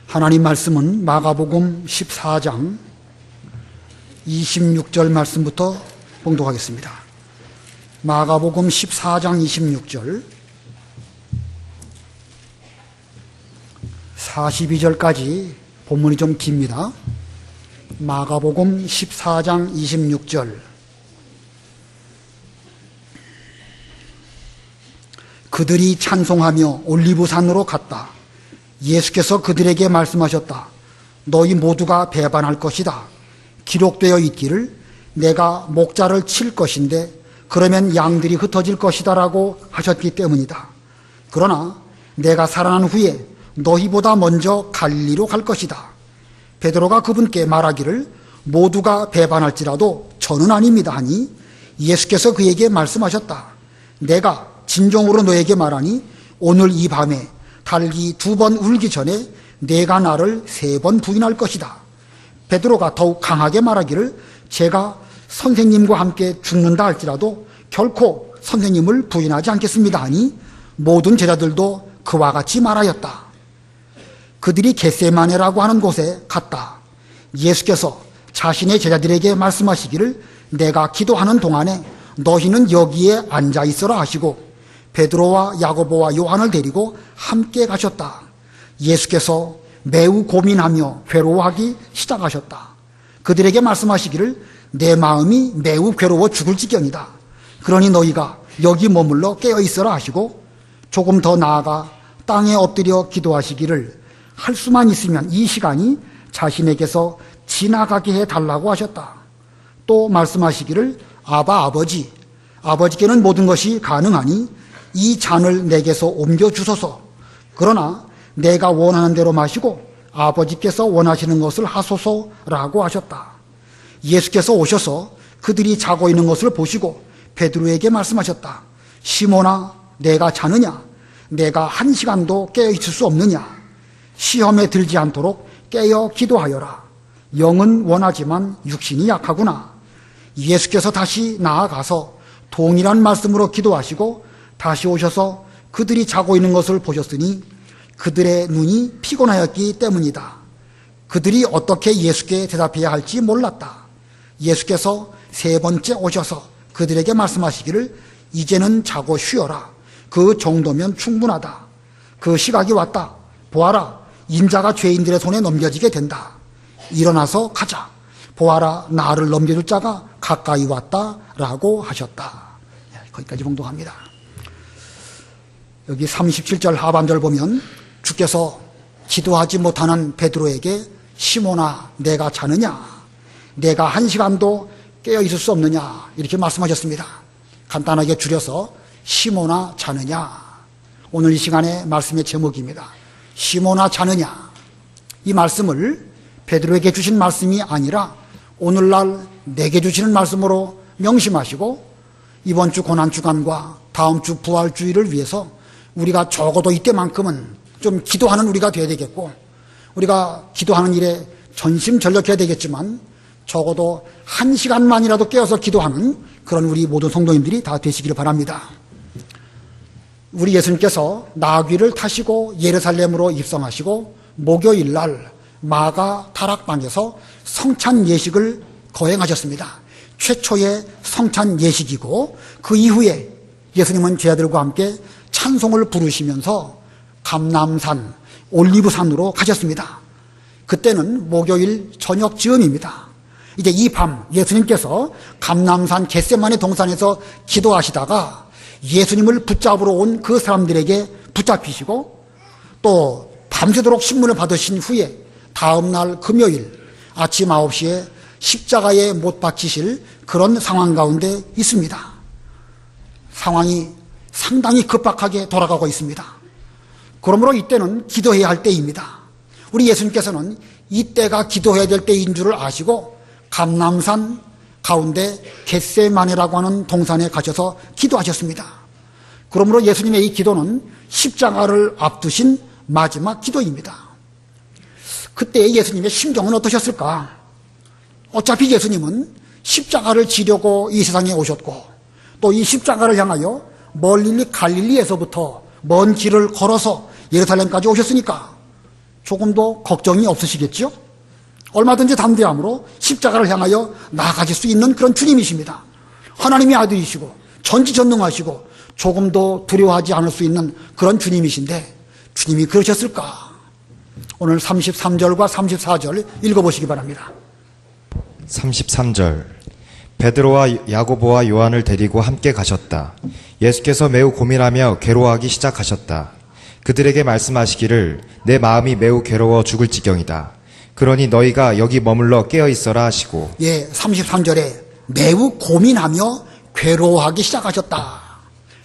하나님 말씀은 마가복음 14장 26절 말씀부터 봉독하겠습니다. 마가복음 14장 26절 42절까지 본문이 좀 깁니다. 마가복음 14장 26절 그들이 찬송하며 올리브산으로 갔다. 예수께서 그들에게 말씀하셨다. 너희 모두가 배반할 것이다. 기록되어 있기를 내가 목자를 칠 것인데 그러면 양들이 흩어질 것이다 라고 하셨기 때문이다. 그러나 내가 살아난 후에 너희보다 먼저 갈릴리로 갈 것이다. 베드로가 그분께 말하기를 모두가 배반할지라도 저는 아닙니다 하니 예수께서 그에게 말씀하셨다. 내가 진정으로 너에게 말하니 오늘 이 밤에 닭이 2번 울기 전에 내가 나를 3번 부인할 것이다. 베드로가 더욱 강하게 말하기를 제가 선생님과 함께 죽는다 할지라도 결코 선생님을 부인하지 않겠습니다 하니 모든 제자들도 그와 같이 말하였다. 그들이 겟세마네라고 하는 곳에 갔다. 예수께서 자신의 제자들에게 말씀하시기를 내가 기도하는 동안에 너희는 여기에 앉아 있어라 하시고 베드로와 야고보와 요한을 데리고 함께 가셨다. 예수께서 매우 고민하며 괴로워하기 시작하셨다. 그들에게 말씀하시기를 내 마음이 매우 괴로워 죽을 지경이다. 그러니 너희가 여기 머물러 깨어 있어라 하시고 조금 더 나아가 땅에 엎드려 기도하시기를 할 수만 있으면 이 시간이 자신에게서 지나가게 해달라고 하셨다. 또 말씀하시기를 아버지, 아버지께는 모든 것이 가능하니 이 잔을 내게서 옮겨주소서. 그러나 내가 원하는 대로 마시고 아버지께서 원하시는 것을 하소서라고 하셨다. 예수께서 오셔서 그들이 자고 있는 것을 보시고 베드로에게 말씀하셨다. 시몬아, 내가 자느냐? 내가 1시간도 깨어 있을 수 없느냐? 시험에 들지 않도록 깨어 기도하여라. 영은 원하지만 육신이 약하구나. 예수께서 다시 나아가서 동일한 말씀으로 기도하시고 다시 오셔서 그들이 자고 있는 것을 보셨으니 그들의 눈이 피곤하였기 때문이다. 그들이 어떻게 예수께 대답해야 할지 몰랐다. 예수께서 3번째 오셔서 그들에게 말씀하시기를 이제는 자고 쉬어라. 그 정도면 충분하다. 그 시각이 왔다. 보아라, 인자가 죄인들의 손에 넘겨지게 된다. 일어나서 가자. 보아라, 나를 넘겨줄 자가 가까이 왔다라고 하셨다. 거기까지 봉독합니다. 여기 37절 하반절 보면 주께서 기도하지 못하는 베드로에게 시몬아, 내가 자느냐? 내가 1시간도 깨어 있을 수 없느냐? 이렇게 말씀하셨습니다. 간단하게 줄여서 시몬아, 자느냐? 오늘 이 시간의 말씀의 제목입니다. 시몬아, 자느냐? 이 말씀을 베드로에게 주신 말씀이 아니라 오늘날 내게 주시는 말씀으로 명심하시고 이번 주 고난주간과 다음 주 부활주의를 위해서 우리가 적어도 이때만큼은 좀 기도하는 우리가 되어야 되겠고 우리가 기도하는 일에 전심전력해야 되겠지만 적어도 1시간만이라도 깨어서 기도하는 그런 우리 모든 성도님들이 다 되시기를 바랍니다. 우리 예수님께서 나귀를 타시고 예루살렘으로 입성하시고 목요일 날 마가 다락방에서 성찬 예식을 거행하셨습니다. 최초의 성찬 예식이고 그 이후에 예수님은 제자들과 함께 찬송을 부르시면서 감람산, 올리브산으로 가셨습니다. 그때는 목요일 저녁 즈음입니다. 이제 이 밤 예수님께서 감람산 겟세마네 동산에서 기도하시다가 예수님을 붙잡으러 온 그 사람들에게 붙잡히시고 또 밤새도록 신문을 받으신 후에 다음날 금요일 아침 9시에 십자가에 못 박히실 그런 상황 가운데 있습니다. 상황이 상당히 급박하게 돌아가고 있습니다. 그러므로 이때는 기도해야 할 때입니다. 우리 예수님께서는 이때가 기도해야 될 때인 줄을 아시고 감람산 가운데 겟세마네라고 하는 동산에 가셔서 기도하셨습니다. 그러므로 예수님의 이 기도는 십자가를 앞두신 마지막 기도입니다. 그때 예수님의 심정은 어떠셨을까? 어차피 예수님은 십자가를 지려고 이 세상에 오셨고 또 이 십자가를 향하여 멀리 갈릴리에서부터 먼 길을 걸어서 예루살렘까지 오셨으니까 조금도 걱정이 없으시겠죠? 얼마든지 담대함으로 십자가를 향하여 나아가실 수 있는 그런 주님이십니다. 하나님의 아들이시고 전지전능하시고 조금도 두려워하지 않을 수 있는 그런 주님이신데 주님이 그러셨을까? 오늘 33절과 34절 읽어보시기 바랍니다. 33절 베드로와 야고보와 요한을 데리고 함께 가셨다. 예수께서 매우 고민하며 괴로워하기 시작하셨다. 그들에게 말씀하시기를 내 마음이 매우 괴로워 죽을 지경이다. 그러니 너희가 여기 머물러 깨어있어라 하시고 33절에 매우 고민하며 괴로워하기 시작하셨다.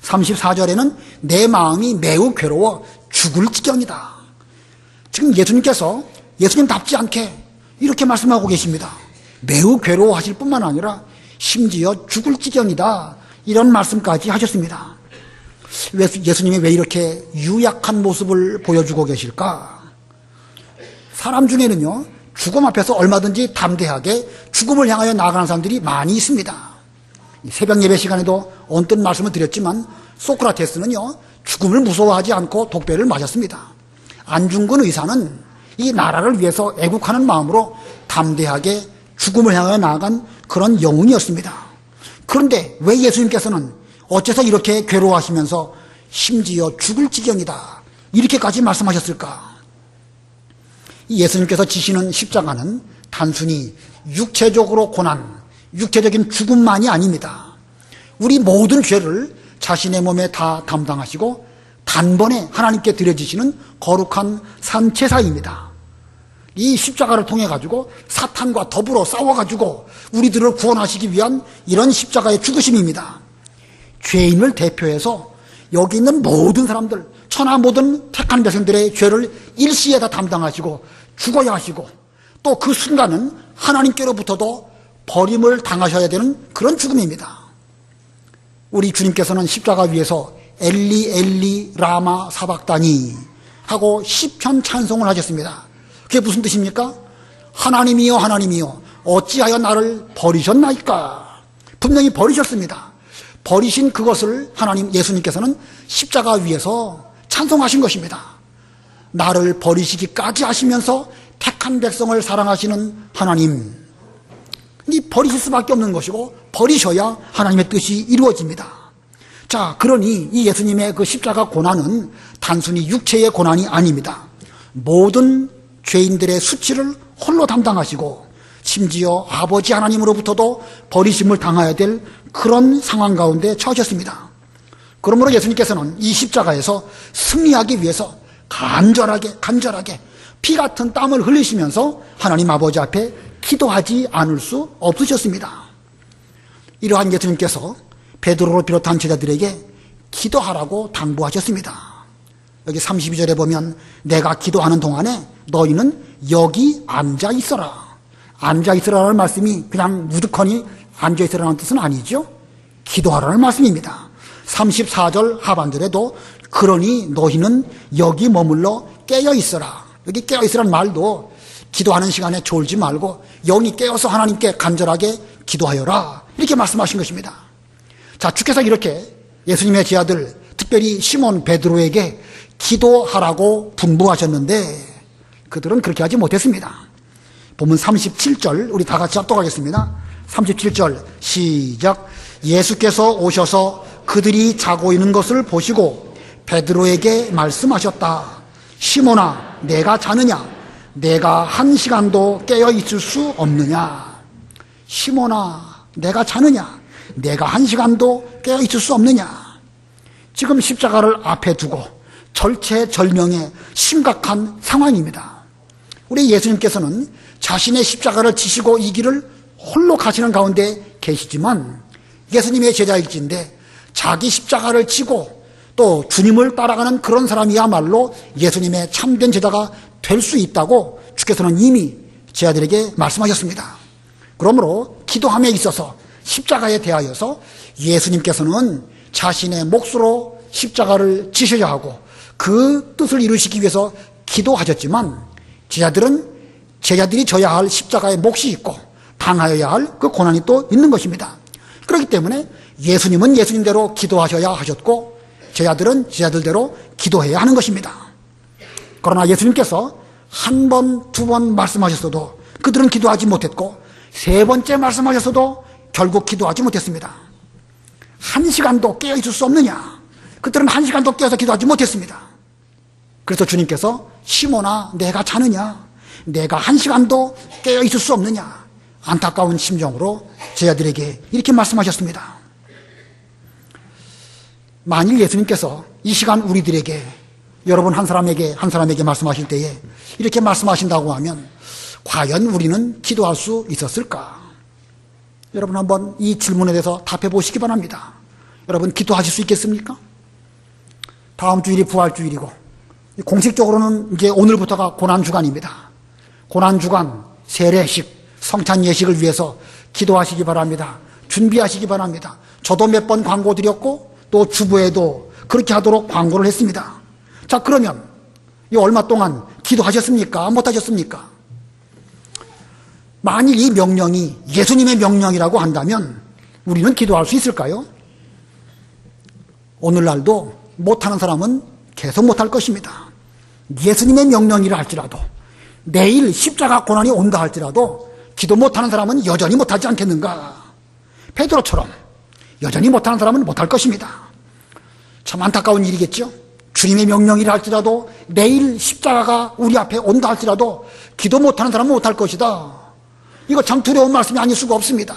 34절에는 내 마음이 매우 괴로워 죽을 지경이다. 지금 예수님께서 예수님답지 않게 이렇게 말씀하고 계십니다. 매우 괴로워하실 뿐만 아니라 심지어 죽을 지경이다. 이런 말씀까지 하셨습니다. 예수님이 왜 이렇게 유약한 모습을 보여주고 계실까? 사람 중에는요, 죽음 앞에서 얼마든지 담대하게 죽음을 향하여 나아가는 사람들이 많이 있습니다. 새벽 예배 시간에도 언뜻 말씀을 드렸지만 소크라테스는요, 죽음을 무서워하지 않고 독배를 맞았습니다. 안중근 의사는 이 나라를 위해서 애국하는 마음으로 담대하게 죽음을 향하여 나아간 그런 영웅이었습니다. 그런데 왜 예수님께서는 어째서 이렇게 괴로워하시면서 심지어 죽을 지경이다 이렇게까지 말씀하셨을까? 예수님께서 지시는 십자가는 단순히 육체적으로 고난, 육체적인 죽음만이 아닙니다. 우리 모든 죄를 자신의 몸에 다 담당하시고 단번에 하나님께 드려지시는 거룩한 산채사입니다. 이 십자가를 통해 가지고 사탄과 더불어 싸워 가지고 우리들을 구원하시기 위한 이런 십자가의 죽으심입니다. 죄인을 대표해서 여기 있는 모든 사람들, 천하 모든 택한 백성들의 죄를 일시에 다 담당하시고 죽어야 하시고 또 그 순간은 하나님께로부터도 버림을 당하셔야 되는 그런 죽음입니다. 우리 주님께서는 십자가 위에서 엘리 엘리 라마 사박다니 하고 시편 찬송을 하셨습니다. 그게 무슨 뜻입니까? 하나님이여 하나님이여 어찌하여 나를 버리셨나이까? 분명히 버리셨습니다. 버리신 그것을 하나님 예수님께서는 십자가 위에서 찬송하신 것입니다. 나를 버리시기까지 하시면서 택한 백성을 사랑하시는 하나님, 이 버리실 수밖에 없는 것이고 버리셔야 하나님의 뜻이 이루어집니다. 자, 그러니 이 예수님의 그 십자가 고난은 단순히 육체의 고난이 아닙니다. 모든 죄인들의 수치를 홀로 담당하시고 심지어 아버지 하나님으로부터도 버리심을 당해야 될 그런 상황 가운데 처하셨습니다. 그러므로 예수님께서는 이 십자가에서 승리하기 위해서 간절하게 피 같은 땀을 흘리시면서 하나님 아버지 앞에 기도하지 않을 수 없으셨습니다. 이러한 예수님께서 베드로를 비롯한 제자들에게 기도하라고 당부하셨습니다. 여기 32절에 보면 내가 기도하는 동안에 너희는 여기 앉아 있어라. 앉아 있으라는 말씀이 그냥 무드커니 앉아 있으라는 뜻은 아니죠. 기도하라는 말씀입니다. 34절 하반절에도 그러니 너희는 여기 머물러 깨어 있어라. 여기 깨어 있으라는 말도 기도하는 시간에 졸지 말고 영이 깨어서 하나님께 간절하게 기도하여라 이렇게 말씀하신 것입니다. 자, 주께서 이렇게 예수님의 제자들 특별히 시몬 베드로에게 기도하라고 분부하셨는데 그들은 그렇게 하지 못했습니다. 본문 37절 우리 다 같이 합독하겠습니다. 37절 시작. 예수께서 오셔서 그들이 자고 있는 것을 보시고 베드로에게 말씀하셨다. 시몬아, 내가 자느냐? 내가 한 시간도 깨어 있을 수 없느냐? 시몬아, 내가 자느냐? 내가 한 시간도 깨어 있을 수 없느냐? 지금 십자가를 앞에 두고 절체절명의 심각한 상황입니다. 우리 예수님께서는 자신의 십자가를 지시고 이 길을 홀로 가시는 가운데 계시지만 예수님의 제자일진데 자기 십자가를 지고 또 주님을 따라가는 그런 사람이야말로 예수님의 참된 제자가 될 수 있다고 주께서는 이미 제자들에게 말씀하셨습니다. 그러므로 기도함에 있어서 십자가에 대하여서 예수님께서는 자신의 몫으로 십자가를 지셔야 하고 그 뜻을 이루시기 위해서 기도하셨지만 제자들이 져야 할 십자가의 몫이 있고 당하여야 할 그 고난이 또 있는 것입니다. 그렇기 때문에 예수님은 예수님대로 기도하셔야 하셨고 제자들은 제자들대로 기도해야 하는 것입니다. 그러나 예수님께서 한 번, 두 번 말씀하셨어도 그들은 기도하지 못했고, 세 번째 말씀하셨어도 결국 기도하지 못했습니다. 한 시간도 깨어 있을 수 없느냐? 그들은 한 시간도 깨어서 기도하지 못했습니다. 그래서 주님께서 시몬아, 내가 자느냐? 내가 한 시간도 깨어 있을 수 없느냐? 안타까운 심정으로 제자들에게 이렇게 말씀하셨습니다. 만일 예수님께서 이 시간 우리들에게, 여러분 한 사람에게 말씀하실 때에 이렇게 말씀하신다고 하면 과연 우리는 기도할 수 있었을까? 여러분 한번 이 질문에 대해서 답해 보시기 바랍니다. 여러분 기도하실 수 있겠습니까? 다음 주일이 부활주일이고 공식적으로는 이제 오늘부터가 고난주간입니다. 고난주간, 세례식, 성찬예식을 위해서 기도하시기 바랍니다. 준비하시기 바랍니다. 저도 몇 번 광고 드렸고 또 주부에도 그렇게 하도록 광고를 했습니다. 자, 그러면 이 얼마 동안 기도하셨습니까? 못하셨습니까? 만일 이 명령이 예수님의 명령이라고 한다면 우리는 기도할 수 있을까요? 오늘날도 못하는 사람은 계속 못할 것입니다. 예수님의 명령이라 할지라도, 내일 십자가 고난이 온다 할지라도 기도 못하는 사람은 여전히 못하지 않겠는가? 베드로처럼 여전히 못하는 사람은 못할 것입니다. 참 안타까운 일이겠죠? 주님의 명령이라 할지라도, 내일 십자가가 우리 앞에 온다 할지라도 기도 못하는 사람은 못할 것이다. 이거 참 두려운 말씀이 아닐 수가 없습니다.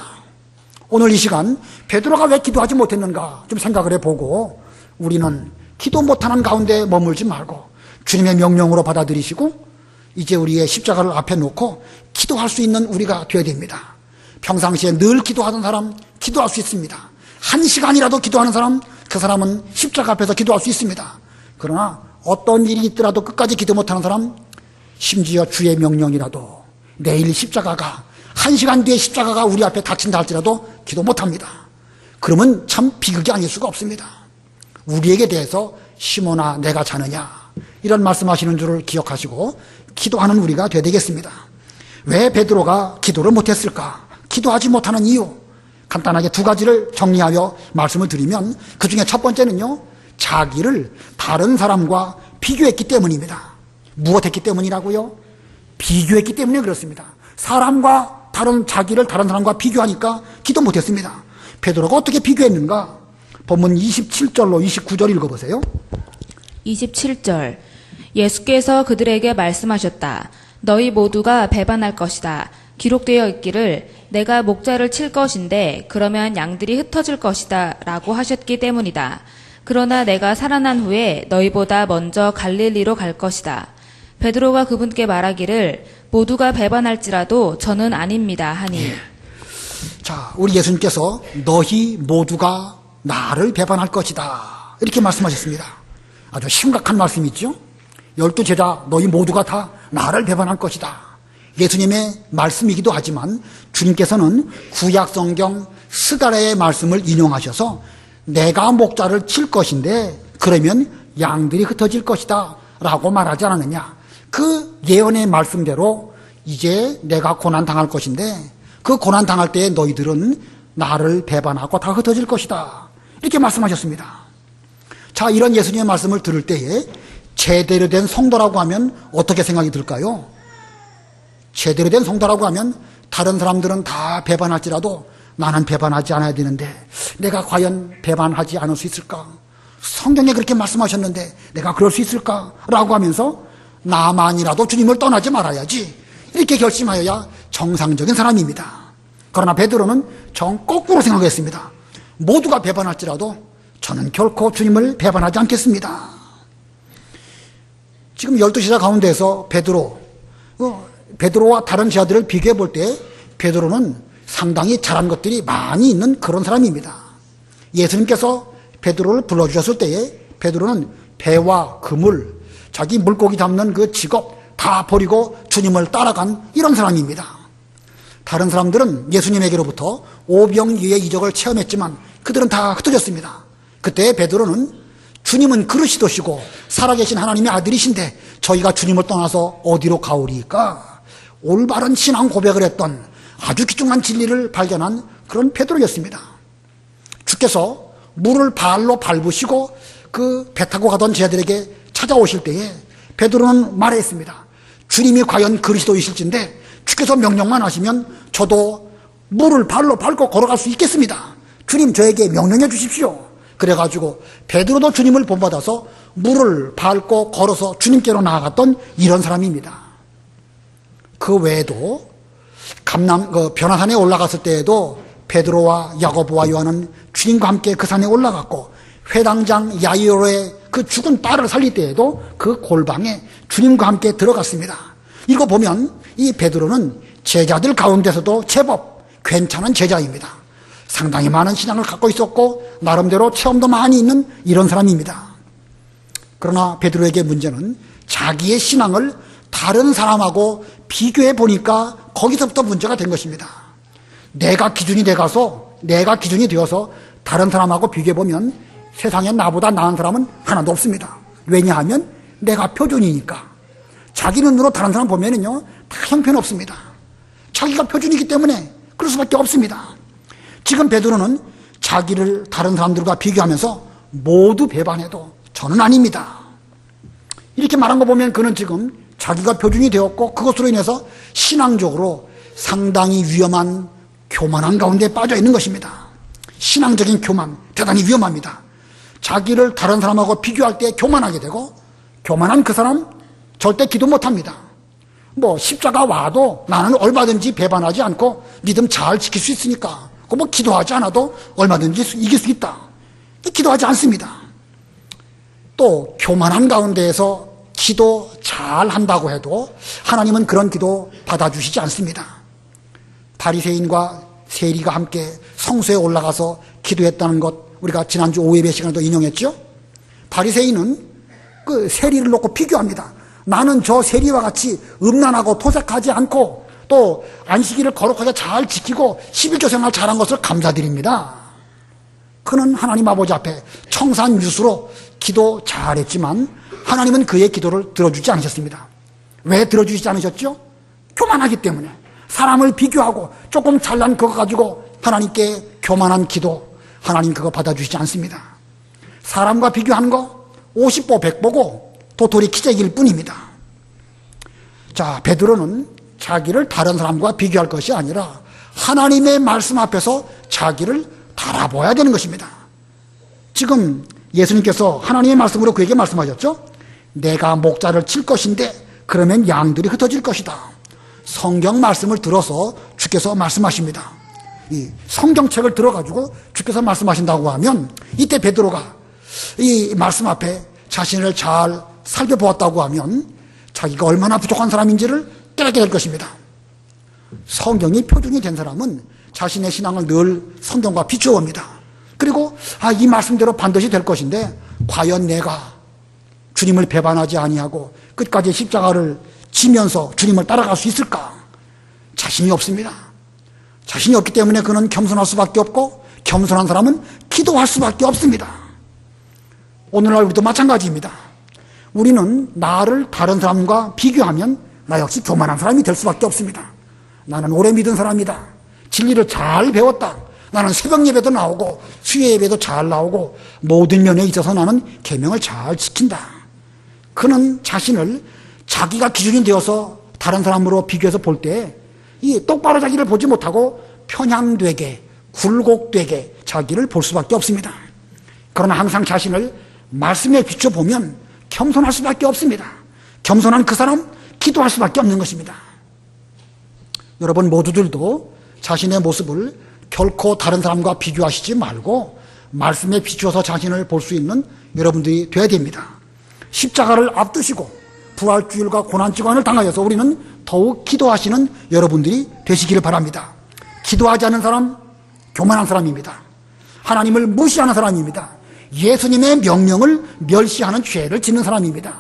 오늘 이 시간 베드로가 왜 기도하지 못했는가 좀 생각을 해보고, 우리는 기도 못하는 가운데 머물지 말고 주님의 명령으로 받아들이시고 이제 우리의 십자가를 앞에 놓고 기도할 수 있는 우리가 되어야 됩니다. 평상시에 늘 기도하던 사람 기도할 수 있습니다. 한 시간이라도 기도하는 사람, 그 사람은 십자가 앞에서 기도할 수 있습니다. 그러나 어떤 일이 있더라도 끝까지 기도 못하는 사람, 심지어 주의 명령이라도, 내일 십자가가, 한 시간 뒤에 십자가가 우리 앞에 닥친다 할지라도 기도 못합니다. 그러면 참 비극이 아닐 수가 없습니다. 우리에게 대해서 시몬아 내가 자느냐 이런 말씀하시는 줄을 기억하시고 기도하는 우리가 되어야 되겠습니다. 왜 베드로가 기도를 못했을까? 기도하지 못하는 이유, 간단하게 두 가지를 정리하여 말씀을 드리면, 그 중에 첫 번째는요, 자기를 다른 사람과 비교했기 때문입니다. 무엇했기 때문이라고요? 비교했기 때문에 그렇습니다. 사람과 자기를 다른 사람과 비교하니까 기도 못했습니다. 베드로가 어떻게 비교했는가? 본문 27절로 29절 읽어보세요. 27절. 예수께서 그들에게 말씀하셨다. 너희 모두가 배반할 것이다. 기록되어 있기를 내가 목자를 칠 것인데 그러면 양들이 흩어질 것이다 라고 하셨기 때문이다. 그러나 내가 살아난 후에 너희보다 먼저 갈릴리로 갈 것이다. 베드로가 그분께 말하기를 모두가 배반할지라도 저는 아닙니다 하니. 자, 우리 예수님께서 너희 모두가 나를 배반할 것이다 이렇게 말씀하셨습니다. 아주 심각한 말씀이죠. 12제자 너희 모두가 다 나를 배반할 것이다. 예수님의 말씀이기도 하지만 주님께서는 구약 성경 스가랴의 말씀을 인용하셔서 내가 목자를 칠 것인데 그러면 양들이 흩어질 것이다 라고 말하지 않았느냐. 그 예언의 말씀대로 이제 내가 고난당할 것인데 그 고난당할 때에 너희들은 나를 배반하고 다 흩어질 것이다 이렇게 말씀하셨습니다. 자, 이런 예수님의 말씀을 들을 때에 제대로 된 성도라고 하면 어떻게 생각이 들까요? 제대로 된 성도라고 하면 다른 사람들은 다 배반할지라도 나는 배반하지 않아야 되는데 내가 과연 배반하지 않을 수 있을까? 성경에 그렇게 말씀하셨는데 내가 그럴 수 있을까? 라고 하면서 나만이라도 주님을 떠나지 말아야지 이렇게 결심하여야 정상적인 사람입니다. 그러나 베드로는 정 거꾸로 생각했습니다. 모두가 배반할지라도 저는 결코 주님을 배반하지 않겠습니다. 지금 12제자 가운데서 베드로와 다른 제자들을 비교해 볼 때 베드로는 상당히 잘한 것들이 많이 있는 그런 사람입니다. 예수님께서 베드로를 불러주셨을 때에 베드로는 배와 그물, 자기 물고기 잡는 그 직업 다 버리고 주님을 따라간 이런 사람입니다. 다른 사람들은 예수님에게로부터 오병이어의 이적을 체험했지만 그들은 다 흩어졌습니다. 그때 베드로는 주님은 그러시도시고 살아계신 하나님의 아들이신데 저희가 주님을 떠나서 어디로 가오리까? 올바른 신앙 고백을 했던 아주 귀중한 진리를 발견한 그런 베드로였습니다. 주께서 물을 발로 밟으시고 그 배 타고 가던 제자들에게 찾아오실 때에 베드로는 말했습니다. 주님이 과연 그리스도이실진데 주께서 명령만 하시면 저도 물을 발로 밟고 걸어갈 수 있겠습니다. 주님 저에게 명령해 주십시오. 그래가지고 베드로도 주님을 본받아서 물을 밟고 걸어서 주님께로 나아갔던 이런 사람입니다. 그 외에도 변화산에 올라갔을 때에도 베드로와 야고보와 요한은 주님과 함께 그 산에 올라갔고, 회당장 야이로의 그 죽은 딸을 살릴 때에도 그 골방에 주님과 함께 들어갔습니다. 이거 보면 이 베드로는 제자들 가운데서도 제법 괜찮은 제자입니다. 상당히 많은 신앙을 갖고 있었고 나름대로 체험도 많이 있는 이런 사람입니다. 그러나 베드로에게 문제는 자기의 신앙을 다른 사람하고 비교해 보니까 거기서부터 문제가 된 것입니다. 내가 기준이 되어서 다른 사람하고 비교해 보면 세상에 나보다 나은 사람은 하나도 없습니다. 왜냐하면 내가 표준이니까. 자기 눈으로 다른 사람 보면은요, 다 형편없습니다. 자기가 표준이기 때문에 그럴 수밖에 없습니다. 지금 베드로는 자기를 다른 사람들과 비교하면서 모두 배반해도 저는 아닙니다. 이렇게 말한 거 보면 그는 지금 자기가 표준이 되었고 그것으로 인해서 신앙적으로 상당히 위험한 교만한 가운데 빠져 있는 것입니다. 신앙적인 교만, 대단히 위험합니다. 자기를 다른 사람하고 비교할 때 교만하게 되고, 교만한 그 사람 절대 기도 못합니다. 십자가 와도 나는 얼마든지 배반하지 않고 믿음 잘 지킬 수 있으니까 기도하지 않아도 얼마든지 이길 수 있다. 기도하지 않습니다. 또 교만한 가운데에서 기도 잘 한다고 해도 하나님은 그런 기도 받아주시지 않습니다. 바리새인과 세리가 함께 성소에 올라가서 기도했다는 것 우리가 지난주 오예배 시간에도 인용했죠. 바리새인은 그 세리를 놓고 비교합니다. 나는 저 세리와 같이 음란하고 토색하지 않고 또 안식일을 거룩하게 잘 지키고 11조 생활 잘한 것을 감사드립니다. 그는 하나님 아버지 앞에 청산유수로 기도 잘했지만 하나님은 그의 기도를 들어주지 않으셨습니다. 왜 들어주시지 않으셨죠? 교만하기 때문에. 사람을 비교하고 조금 잘난 그거 가지고 하나님께 교만한 기도, 하나님 그거 받아주시지 않습니다. 사람과 비교하는 거 50보 100보고 도토리 키재기일 뿐입니다. 자, 베드로는 자기를 다른 사람과 비교할 것이 아니라 하나님의 말씀 앞에서 자기를 달아보아야 되는 것입니다. 지금 예수님께서 하나님의 말씀으로 그에게 말씀하셨죠? 내가 목자를 칠 것인데 그러면 양들이 흩어질 것이다. 성경 말씀을 들어서 주께서 말씀하십니다. 이 성경책을 들어가지고 주께서 말씀하신다고 하면 이때 베드로가 이 말씀 앞에 자신을 잘 살펴보았다고 하면 자기가 얼마나 부족한 사람인지를 깨닫게 될 것입니다. 성경이 표준이 된 사람은 자신의 신앙을 늘 성경과 비추어 봅니다. 그리고 이 말씀대로 반드시 될 것인데 과연 내가 주님을 배반하지 아니하고 끝까지 십자가를 지면서 주님을 따라갈 수 있을까? 자신이 없습니다. 자신이 없기 때문에 그는 겸손할 수밖에 없고 겸손한 사람은 기도할 수밖에 없습니다. 오늘날 우리도 마찬가지입니다. 우리는 나를 다른 사람과 비교하면 나 역시 교만한 사람이 될 수밖에 없습니다. 나는 오래 믿은 사람이다. 진리를 잘 배웠다. 나는 새벽 예배도 나오고 수요 예배도 잘 나오고 모든 면에 있어서 나는 계명을 잘 지킨다. 그는 자신을 자기가 기준이 되어서 다른 사람으로 비교해서 볼 때 이 똑바로 자기를 보지 못하고 편향되게 굴곡되게 자기를 볼 수밖에 없습니다. 그러나 항상 자신을 말씀에 비춰보면 겸손할 수밖에 없습니다. 겸손한 그 사람 기도할 수밖에 없는 것입니다. 여러분 모두들도 자신의 모습을 결코 다른 사람과 비교하시지 말고 말씀에 비추어서 자신을 볼 수 있는 여러분들이 되어야 됩니다. 십자가를 앞두시고 부활주일과 고난주간을 당하여서 우리는 더욱 기도하시는 여러분들이 되시기를 바랍니다. 기도하지 않는 사람 교만한 사람입니다. 하나님을 무시하는 사람입니다. 예수님의 명령을 멸시하는 죄를 짓는 사람입니다.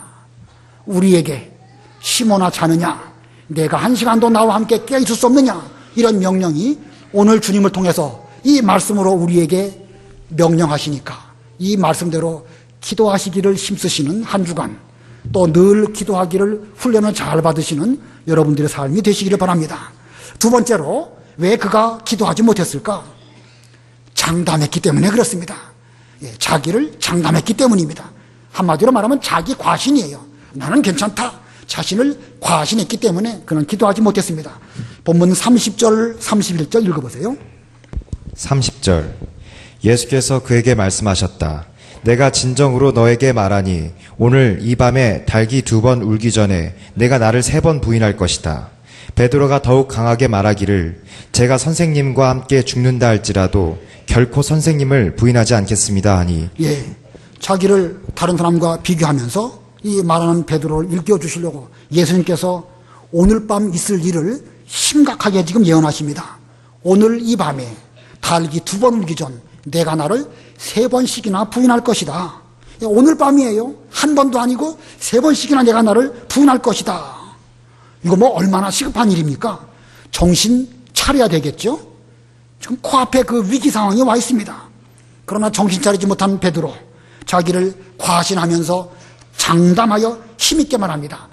우리에게 시모나 자느냐, 내가 한 시간도 나와 함께 깨어있을 수 없느냐, 이런 명령이 오늘 주님을 통해서 이 말씀으로 우리에게 명령하시니까 이 말씀대로 기도하시기를 힘쓰시는 한 주간, 또 늘 기도하기를 훈련을 잘 받으시는 여러분들의 삶이 되시기를 바랍니다. 두 번째로 왜 그가 기도하지 못했을까? 장담했기 때문에 그렇습니다. 자기를 장담했기 때문입니다. 한마디로 말하면 자기 과신이에요. 나는 괜찮다. 자신을 과신했기 때문에 그는 기도하지 못했습니다. 본문 30절, 31절 읽어보세요. 30절. 예수께서 그에게 말씀하셨다. 내가 진정으로 너에게 말하니 오늘 이 밤에 닭이 2번 울기 전에 내가 나를 3번 부인할 것이다. 베드로가 더욱 강하게 말하기를 제가 선생님과 함께 죽는다 할지라도 결코 선생님을 부인하지 않겠습니다 하니. 예, 자기를 다른 사람과 비교하면서 이 말하는 베드로를 일깨워 주시려고 예수님께서 오늘 밤 있을 일을 심각하게 지금 예언하십니다. 오늘 이 밤에 닭이 2번 울기 전 내가 나를 3번씩이나 부인할 것이다. 오늘 밤이에요. 한 번도 아니고 3번씩이나 내가 나를 부인할 것이다. 이거 뭐 얼마나 시급한 일입니까? 정신 차려야 되겠죠? 지금 코앞에 그 위기 상황이 와 있습니다. 그러나 정신 차리지 못한 베드로, 자기를 과신하면서 장담하여 힘있게 말합니다.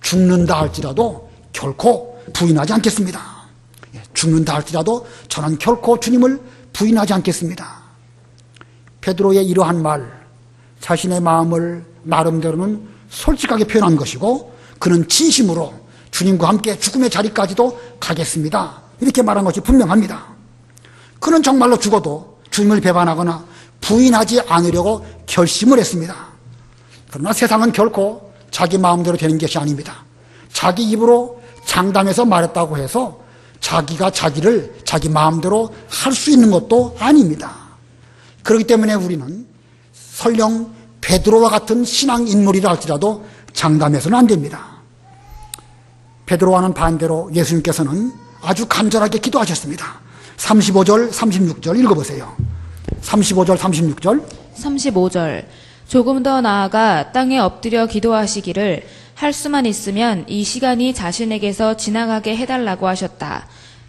죽는다 할지라도 결코 부인하지 않겠습니다. 죽는다 할지라도 저는 결코 주님을 부인하지 않겠습니다. 베드로의 이러한 말, 자신의 마음을 나름대로는 솔직하게 표현한 것이고, 그는 진심으로 주님과 함께 죽음의 자리까지도 가겠습니다, 이렇게 말한 것이 분명합니다. 그는 정말로 죽어도 주님을 배반하거나 부인하지 않으려고 결심을 했습니다. 그러나 세상은 결코 자기 마음대로 되는 것이 아닙니다. 자기 입으로 장담해서 말했다고 해서 자기가 자기를 자기 마음대로 할 수 있는 것도 아닙니다. 그렇기 때문에 우리는 설령 베드로와 같은 신앙 인물이라 할지라도 장담해서는 안 됩니다. 베드로와는 반대로 예수님께서는 아주 간절하게 기도하셨습니다. 35절, 36절 읽어보세요. 35절, 36절. 35절. 조금 더 나아가 땅에 엎드려 기도하시기를 할 수만 있으면 이 시간이 자신에게서 지나가게 해달라고 하셨다.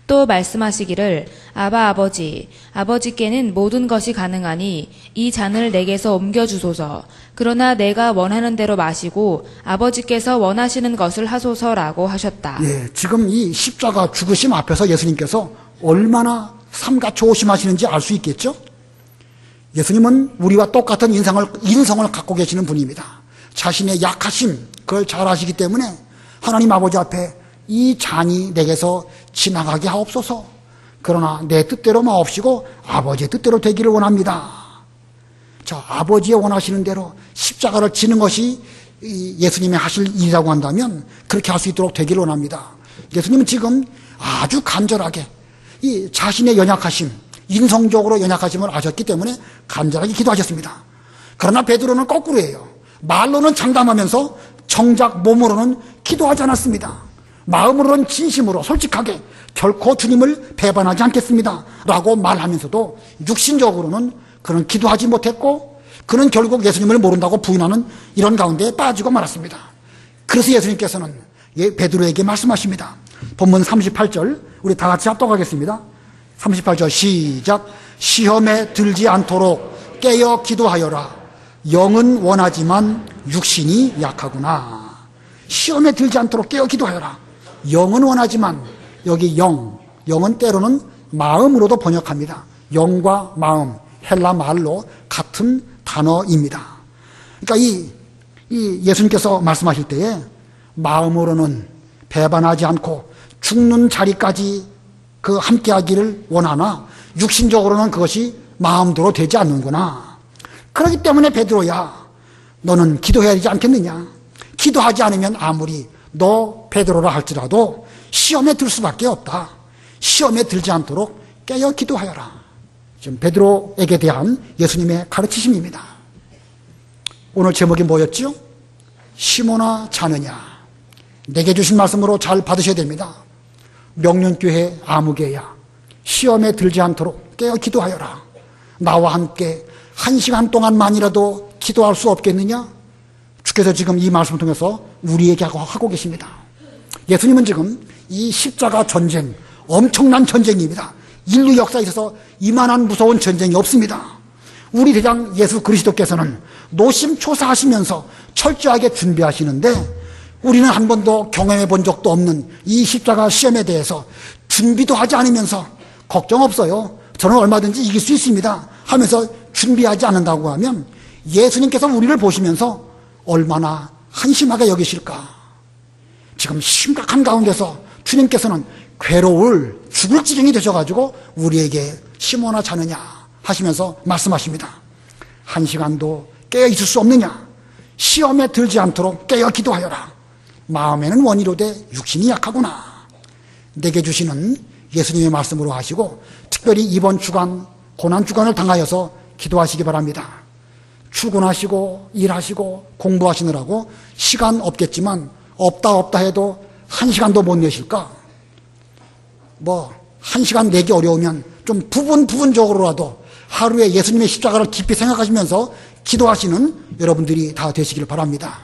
또 말씀하시기를 아바 아버지, 아버지께는 모든 것이 가능하니 이 잔을 내게서 옮겨주소서. 그러나 내가 원하는 대로 마시고 아버지께서 원하시는 것을 하소서라고 하셨다. 예, 지금 이 십자가 죽으심 앞에서 예수님께서 얼마나 삼가 조심하시는지 알 수 있겠죠? 예수님은 우리와 똑같은 인성을 갖고 계시는 분입니다. 자신의 약하심, 그걸 잘 아시기 때문에 하나님 아버지 앞에 이 잔이 내게서 지나가게 하옵소서. 그러나 내 뜻대로 마옵시고 아버지의 뜻대로 되기를 원합니다. 자, 아버지의 원하시는 대로 십자가를 지는 것이 예수님이 하실 일이라고 한다면 그렇게 할 수 있도록 되기를 원합니다. 예수님은 지금 아주 간절하게 이 자신의 연약하심, 인성적으로 연약하심을 아셨기 때문에 간절하게 기도하셨습니다. 그러나 베드로는 거꾸로예요. 말로는 장담하면서 정작 몸으로는 기도하지 않았습니다. 마음으로는 진심으로 솔직하게 결코 주님을 배반하지 않겠습니다 라고 말하면서도 육신적으로는 그는 기도하지 못했고, 그는 결국 예수님을 모른다고 부인하는 이런 가운데 빠지고 말았습니다. 그래서 예수님께서는 베드로에게 말씀하십니다. 본문 38절 우리 다 같이 합독하겠습니다. 38절 시작. 시험에 들지 않도록 깨어 기도하여라. 영은 원하지만 육신이 약하구나. 시험에 들지 않도록 깨어 기도하여라. 영은 원하지만, 여기 영은 때로는 마음으로도 번역합니다. 영과 마음, 헬라 말로 같은 단어입니다. 그러니까 이 예수님께서 말씀하실 때에 마음으로는 배반하지 않고 죽는 자리까지 그 함께하기를 원하나 육신적으로는 그것이 마음대로 되지 않는구나. 그렇기 때문에 베드로야, 너는 기도해야 되지 않겠느냐. 기도하지 않으면 아무리 너 베드로라 할지라도 시험에 들 수밖에 없다. 시험에 들지 않도록 깨어 기도하여라. 지금 베드로에게 대한 예수님의 가르치심입니다. 오늘 제목이 뭐였죠? 시몬아 자느냐. 내게 주신 말씀으로 잘 받으셔야 됩니다. 명륜교회 아무개야, 시험에 들지 않도록 깨어 기도하여라. 나와 함께 1시간 동안만이라도 기도할 수 없겠느냐? 주께서 지금 이 말씀을 통해서 우리에게 하고 계십니다. 예수님은 지금 이 십자가 전쟁, 엄청난 전쟁입니다. 인류 역사에 있어서 이만한 무서운 전쟁이 없습니다. 우리 대장 예수 그리스도께서는 노심초사하시면서 철저하게 준비하시는데, 우리는 한 번도 경험해 본 적도 없는 이 십자가 시험에 대해서 준비도 하지 않으면서 걱정 없어요, 저는 얼마든지 이길 수 있습니다 하면서 준비하지 않는다고 하면 예수님께서 우리를 보시면서 얼마나 한심하게 여기실까. 지금 심각한 가운데서 주님께서는 괴로울 죽을 지경이 되셔가지고 우리에게 시몬아 자느냐 하시면서 말씀하십니다. 한 시간도 깨어 있을 수 없느냐? 시험에 들지 않도록 깨어 기도하여라. 마음에는 원이로되 육신이 약하구나. 내게 주시는 예수님의 말씀으로 하시고 특별히 이번 주간 고난 주간을 당하여서 기도하시기 바랍니다. 출근하시고 일하시고 공부하시느라고 시간 없겠지만 없다 해도 한 시간도 못 내실까? 한 시간 내기 어려우면 좀 부분적으로라도 하루에 예수님의 십자가를 깊이 생각하시면서 기도하시는 여러분들이 다 되시길 바랍니다.